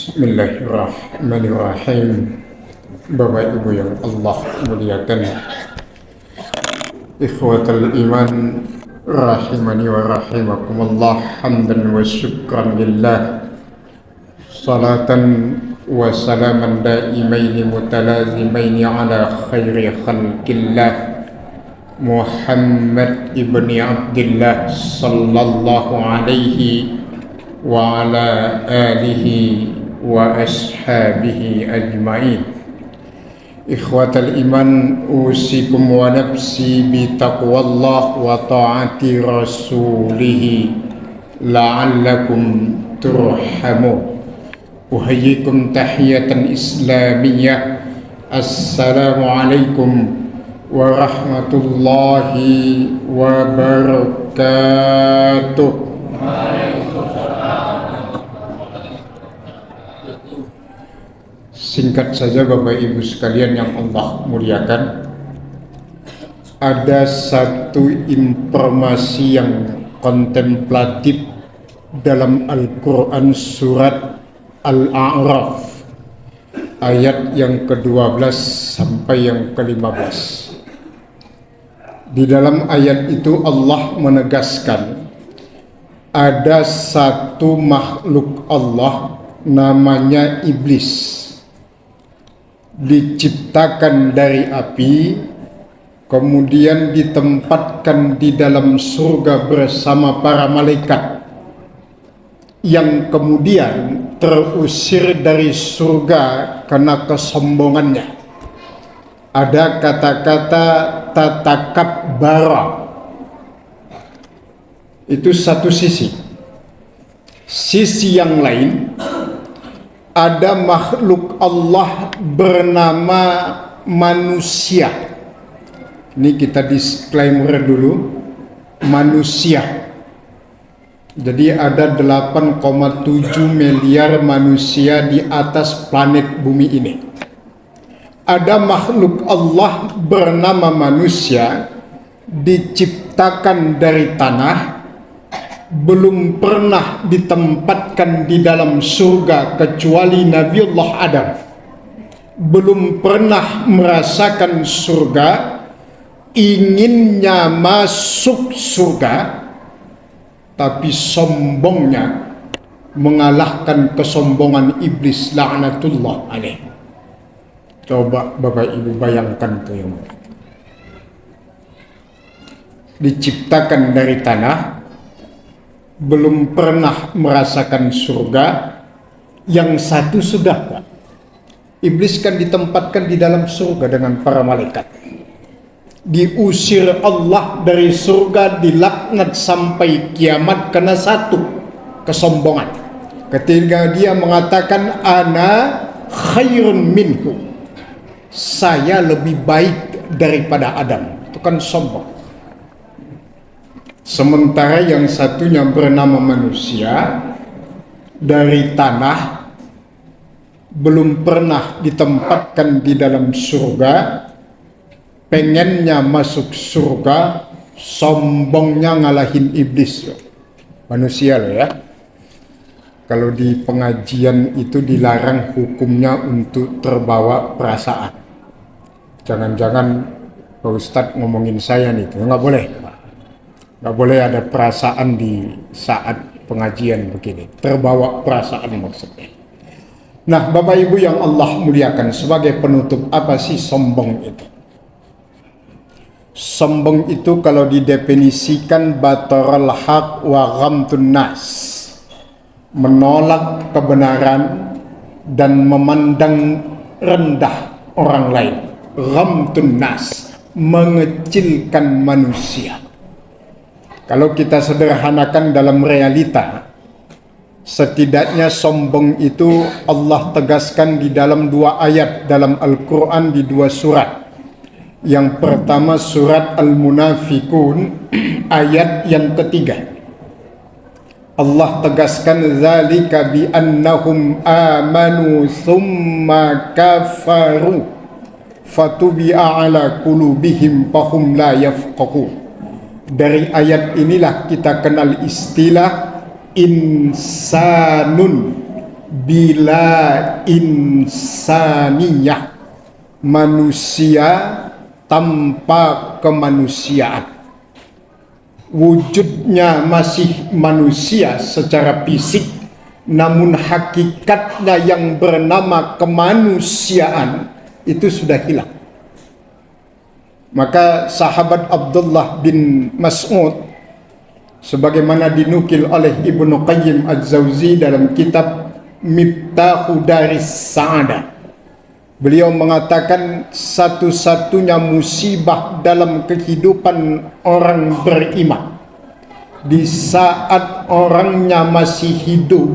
Bismillahirrahmanirrahim. Bapak Ibu yang Allah muliakan, ikhwatal iman rahimani wa rahimakumullah, hamdan wa syukran lillah, salatan wa salaman daimaini mutalazimaini ala khairi khalqillah Muhammad ibni Abdillah sallallahu alaihi wa ala alihi wa ashabihi ajma'in. Ikhwatal iman, usikum wa nafsi bi taqwallah wa ta'ati rasulih la'allakum turhamun. Uhayyikum tahiyatan islamiyah. Assalamu alaikum warahmatullahi wabarakatuh. Singkat saja Bapak Ibu sekalian yang Allah muliakan, ada satu informasi yang kontemplatif dalam Al-Quran surat Al-A'raf ayat yang ke-12 sampai yang ke-15. Di dalam ayat itu Allah menegaskan ada satu makhluk Allah namanya iblis, diciptakan dari api, kemudian ditempatkan di dalam surga bersama para malaikat, yang kemudian terusir dari surga karena kesombongannya. Ada kata-kata tatakabbara. Itu satu sisi. Sisi yang lain, ada makhluk Allah bernama manusia. Ini kita disclaimer dulu, manusia. Jadi ada 8,7 miliar manusia di atas planet bumi ini. Ada makhluk Allah bernama manusia, diciptakan dari tanah, belum pernah ditempatkan di dalam surga kecuali Nabiullah Adam. Belum pernah merasakan surga, inginnya masuk surga, tapi sombongnya mengalahkan kesombongan iblis laknatullah alaih. Coba Bapak Ibu bayangkan tuh yang diciptakan dari tanah, belum pernah merasakan surga. Yang satu sudah, Pak. Iblis kan ditempatkan di dalam surga dengan para malaikat. Diusir Allah dari surga, dilaknat sampai kiamat karena satu, kesombongan. Ketika dia mengatakan ana khairun minhu, saya lebih baik daripada Adam. Itu kan sombong. Sementara yang satunya bernama manusia, dari tanah, belum pernah ditempatkan di dalam surga, pengennya masuk surga, sombongnya ngalahin iblis. Manusia loh ya. Kalau di pengajian itu dilarang hukumnya untuk terbawa perasaan. Jangan-jangan Pak Ustadz ngomongin saya nih, nggak boleh. Nggak boleh ada perasaan di saat pengajian begini. Terbawa perasaan maksudnya. Nah, Bapak Ibu yang Allah muliakan, sebagai penutup, apa sih sombong itu? Sombong itu kalau didefinisikan bataral haq wa ghamtun nas, menolak kebenaran dan memandang rendah orang lain. Ghamtun nas, mengecilkan manusia. Kalau kita sederhanakan dalam realita, setidaknya sombong itu Allah tegaskan di dalam 2 ayat dalam Al-Quran, di 2 surat. Yang pertama surat Al-Munafikun ayat yang ketiga. Allah tegaskan zalika bi annahum amanu thumma kafaru fatubi'a ala qulubihim fahum la yafqahun. Dari ayat inilah kita kenal istilah insanun bila insaniyah, manusia tanpa kemanusiaan. Wujudnya masih manusia secara fisik, namun hakikatnya yang bernama kemanusiaan itu sudah hilang. Maka sahabat Abdullah bin Mas'ud, sebagaimana dinukil oleh Ibnu Qayyim Az-Zawzi dalam kitab Miftahu Daris Sa'adah, beliau mengatakan satu-satunya musibah dalam kehidupan orang beriman di saat orangnya masih hidup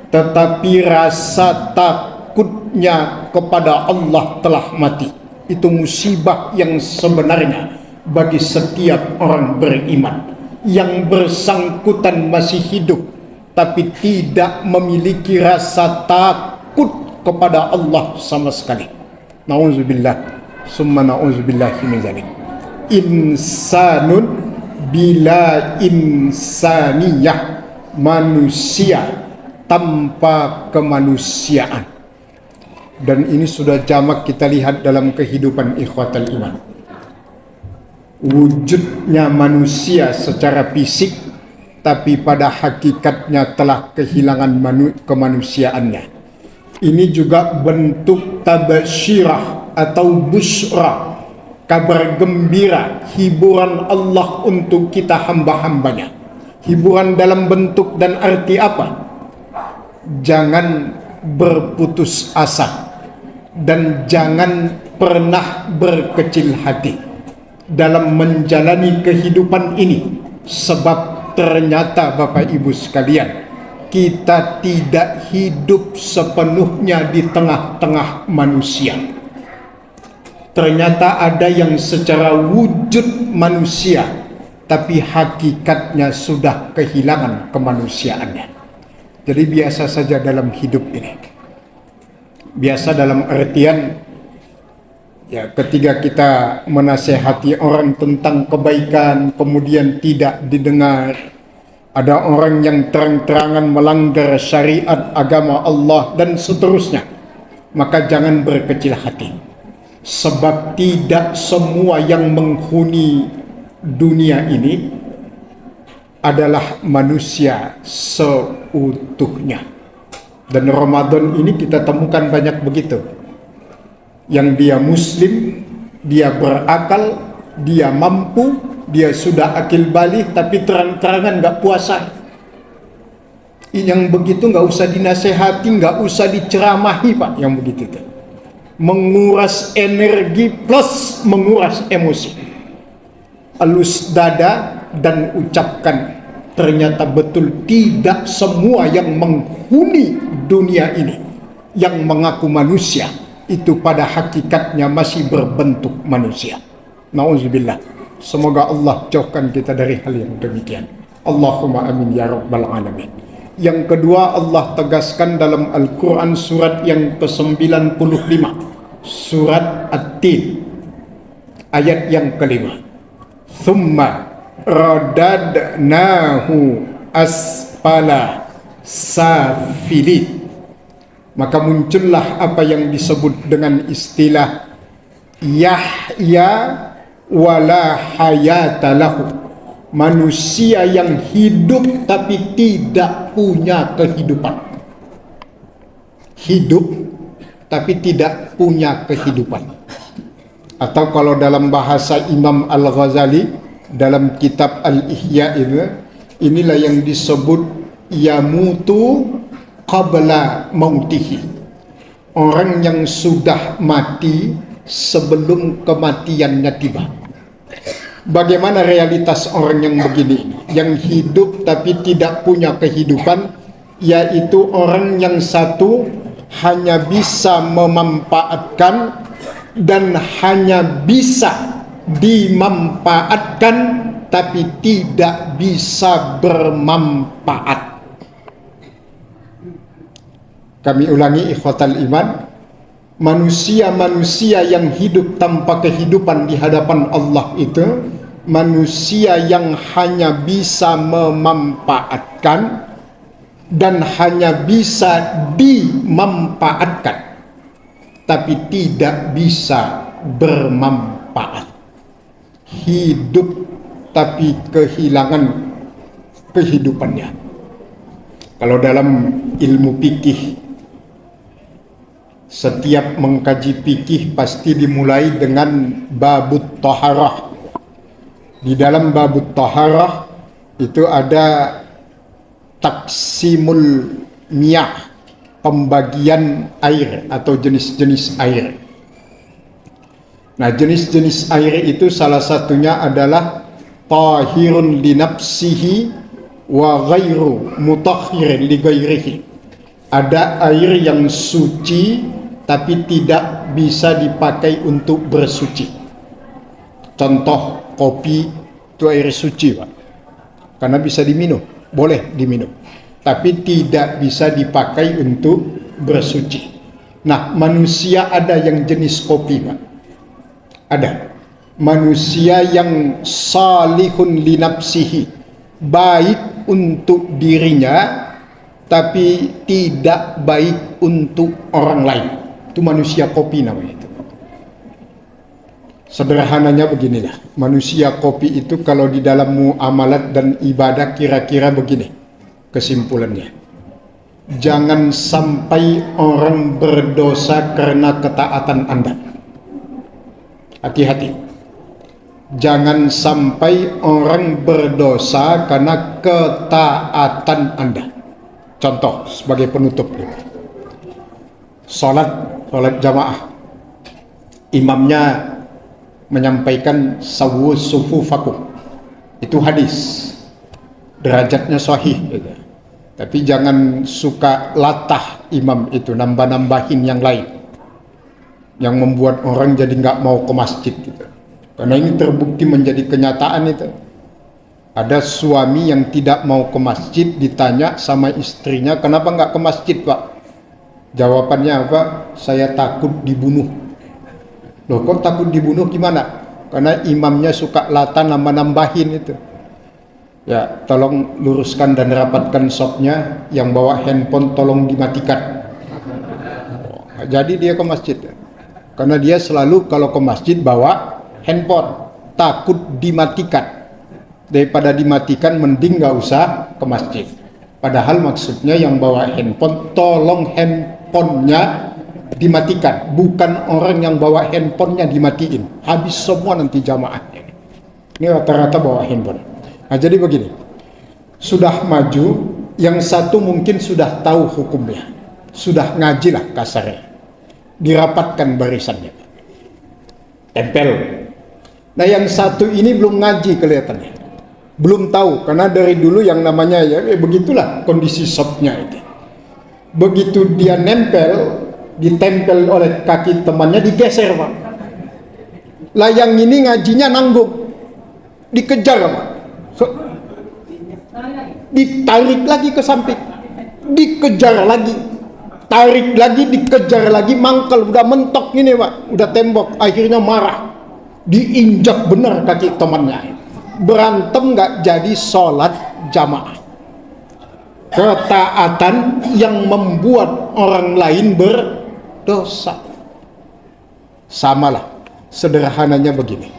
tetapi rasa takutnya kepada Allah telah mati. Itu musibah yang sebenarnya bagi setiap orang beriman. Yang bersangkutan masih hidup tapi tidak memiliki rasa takut kepada Allah sama sekali. Nauzubillah, summa nauzubillahi min dzalik. Insanun bila insaniyah, manusia tanpa kemanusiaan. Dan ini sudah jamak kita lihat dalam kehidupan ikhwatal iman. Wujudnya manusia secara fisik, tapi pada hakikatnya telah kehilangan kemanusiaannya. Ini juga bentuk tabasyirah atau busra, kabar gembira, hiburan Allah untuk kita hamba-hambanya. Hiburan dalam bentuk dan arti apa? Jangan berputus asa dan jangan pernah berkecil hati dalam menjalani kehidupan ini, sebab ternyata Bapak Ibu sekalian, kita tidak hidup sepenuhnya di tengah-tengah manusia. Ternyata ada yang secara wujud manusia, tapi hakikatnya sudah kehilangan kemanusiaannya. Jadi biasa saja dalam hidup ini. Biasa dalam artian, ya, ketika kita menasehati orang tentang kebaikan, kemudian tidak didengar. Ada orang yang terang-terangan melanggar syariat agama Allah dan seterusnya. Maka jangan berkecil hati. Sebab tidak semua yang menghuni dunia ini adalah manusia seutuhnya. Dan Ramadan ini kita temukan banyak begitu. Yang dia muslim, dia berakal, dia mampu, dia sudah akil balik tapi terang-terangan gak puasa. Yang begitu gak usah dinasehati, gak usah diceramahi Pak, yang begitu itu. Menguras energi plus menguras emosi. Elus dada dan ucapkan, ternyata betul tidak semua yang menghuni dunia ini yang mengaku manusia itu pada hakikatnya masih berbentuk manusia. Nauzubillah. Semoga Allah jauhkan kita dari hal yang demikian. Allahumma amin ya rabbal alamin. Yang kedua, Allah tegaskan dalam Al-Quran surat yang ke-95, surat At-Tin, ayat yang kelima. Thumma radadnahu asfala safilin. Maka muncullah apa yang disebut dengan istilah Yahya wala hayata lahu, manusia yang hidup tapi tidak punya kehidupan. Hidup tapi tidak punya kehidupan. Atau kalau dalam bahasa Imam Al-Ghazali dalam kitab Al-Ihya ini, inilah yang disebut yamutu qabla mautihi. Orang yang sudah mati sebelum kematiannya tiba. Bagaimana realitas orang yang begini? Yang hidup tapi tidak punya kehidupan, yaitu orang yang satu hanya bisa memanfaatkan dan hanya bisa dimanfaatkan tapi tidak bisa bermanfaat. Kami ulangi ikhwatal iman, manusia-manusia yang hidup tanpa kehidupan di hadapan Allah itu manusia yang hanya bisa memanfaatkan dan hanya bisa dimanfaatkan, tapi tidak bisa bermanfaat. Hidup tapi kehilangan kehidupannya. Kalau dalam ilmu fikih, setiap mengkaji fikih pasti dimulai dengan babut taharah. Di dalam babut taharah itu ada taksimul miyah, pembagian air atau jenis-jenis air. Nah, jenis-jenis air itu salah satunya adalah tahirun li nafsihi wa ghairu mutahhirin li ghairihi. Ada air yang suci tapi tidak bisa dipakai untuk bersuci. Contoh, kopi itu air suci, Pak. Karena bisa diminum, boleh diminum. Tapi tidak bisa dipakai untuk bersuci. Nah, manusia ada yang jenis kopi, Pak. Ada manusia yang salihun li nafsihi, baik untuk dirinya tapi tidak baik untuk orang lain. Itu manusia kopi namanya itu. Sederhananya beginilah, manusia kopi itu kalau di dalam muamalat dan ibadah kira-kira begini kesimpulannya. Jangan sampai orang berdosa karena ketaatan Anda. Hati-hati. Jangan sampai orang berdosa karena ketaatan Anda. Contoh sebagai penutup. Salat jamaah. Imamnya menyampaikan sawu sufufakum. Itu hadis. Derajatnya sahih gitu. Tapi jangan suka latah imam itu, nambah-nambahin yang lain, yang membuat orang jadi nggak mau ke masjid gitu. Karena ini terbukti menjadi kenyataan itu. Ada suami yang tidak mau ke masjid, ditanya sama istrinya, kenapa nggak ke masjid, Pak? Jawabannya apa? Saya takut dibunuh. Loh, kok takut dibunuh gimana? Karena imamnya suka latah nambah-nambahin itu. Ya, tolong luruskan dan rapatkan sopnya. Yang bawa handphone tolong dimatikan. Jadi dia ke masjid. Karena dia selalu kalau ke masjid bawa handphone, takut dimatikan. Daripada dimatikan mending gak usah ke masjid. Padahal maksudnya yang bawa handphone, tolong handphonenya dimatikan, bukan orang yang bawa handphonenya dimatiin. Habis semua nanti jamaahnya. Ini rata-rata bawa handphone. Nah, jadi begini, sudah maju, yang satu mungkin sudah tahu hukumnya, sudah ngaji lah kasarnya, dirapatkan barisannya, tempel. Nah, yang satu ini belum ngaji kelihatannya, belum tahu, karena dari dulu yang namanya ya begitulah kondisi shopnya itu. Begitu dia nempel, ditempel oleh kaki temannya, digeser, Pak. Lah yang ini ngajinya nanggung, dikejar, Pak. Ditarik lagi ke samping, dikejar lagi, tarik lagi, dikejar lagi, mangkel, udah mentok ini, Pak, udah tembok. Akhirnya marah, diinjak benar kaki temannya. Berantem nggak jadi sholat jamaah. Ketaatan yang membuat orang lain berdosa. Samalah, sederhananya begini.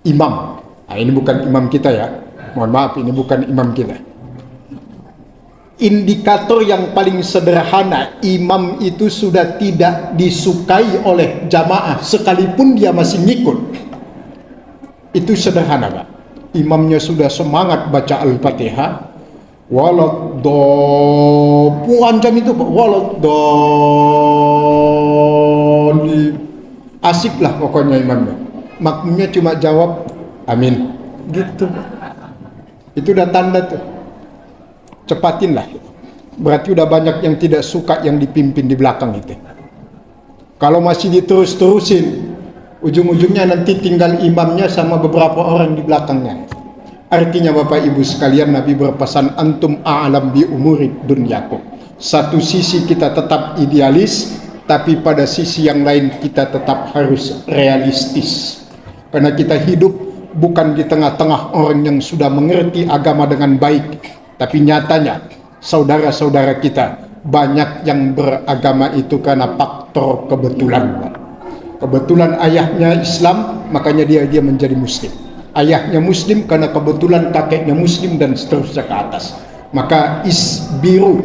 Imam, nah ini bukan imam kita ya, mohon maaf, ini bukan imam kita. Indikator yang paling sederhana, imam itu sudah tidak disukai oleh jamaah sekalipun dia masih ngikut. Itu sederhana, Pak. Imamnya sudah semangat baca Al-Fatihah, panjang itu, Pak, asik lah pokoknya imamnya. Makmumnya cuma jawab amin gitu. Itu udah tanda tuh, cepatin lah. Berarti udah banyak yang tidak suka yang dipimpin di belakang itu. Kalau masih diterus-terusin, ujung-ujungnya nanti tinggal imamnya sama beberapa orang di belakangnya. Artinya Bapak Ibu sekalian, Nabi berpesan, antum a'lam bi umuri dunyakum. Satu sisi kita tetap idealis, tapi pada sisi yang lain kita tetap harus realistis. Karena kita hidup bukan di tengah-tengah orang yang sudah mengerti agama dengan baik, tapi nyatanya saudara-saudara kita banyak yang beragama itu karena faktor kebetulan. Kebetulan ayahnya Islam, makanya dia menjadi muslim. Ayahnya muslim karena kebetulan kakeknya muslim, dan seterusnya ke atas. Maka isbiru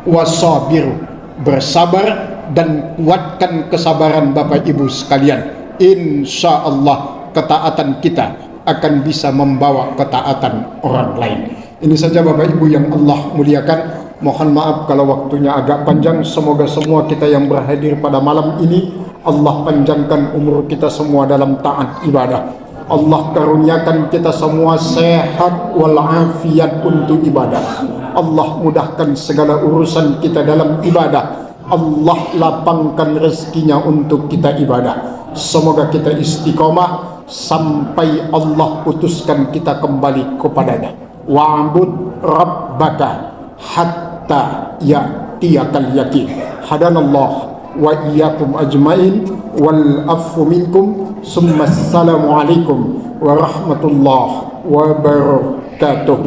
wasabiru, bersabar dan kuatkan kesabaran Bapak Ibu sekalian. Insya Allah ketaatan kita akan bisa membawa ketaatan orang lain. Ini saja Bapak Ibu yang Allah muliakan. Mohon maaf kalau waktunya agak panjang. Semoga semua kita yang berhadir pada malam ini, Allah panjangkan umur kita semua dalam taat ibadah. Allah karuniakan kita semua sehat walafiat untuk ibadah. Allah mudahkan segala urusan kita dalam ibadah. Allah lapangkan rezekinya untuk kita ibadah. Semoga kita istiqomah sampai Allah putuskan kita kembali kepadanya. Wa'bud rabbaka hatta ya'tiyakal yakin. Hadanallah wa iyyakum ajmain wal afu minkum. Summa assalamu alaikum warahmatullahi wabarakatuh.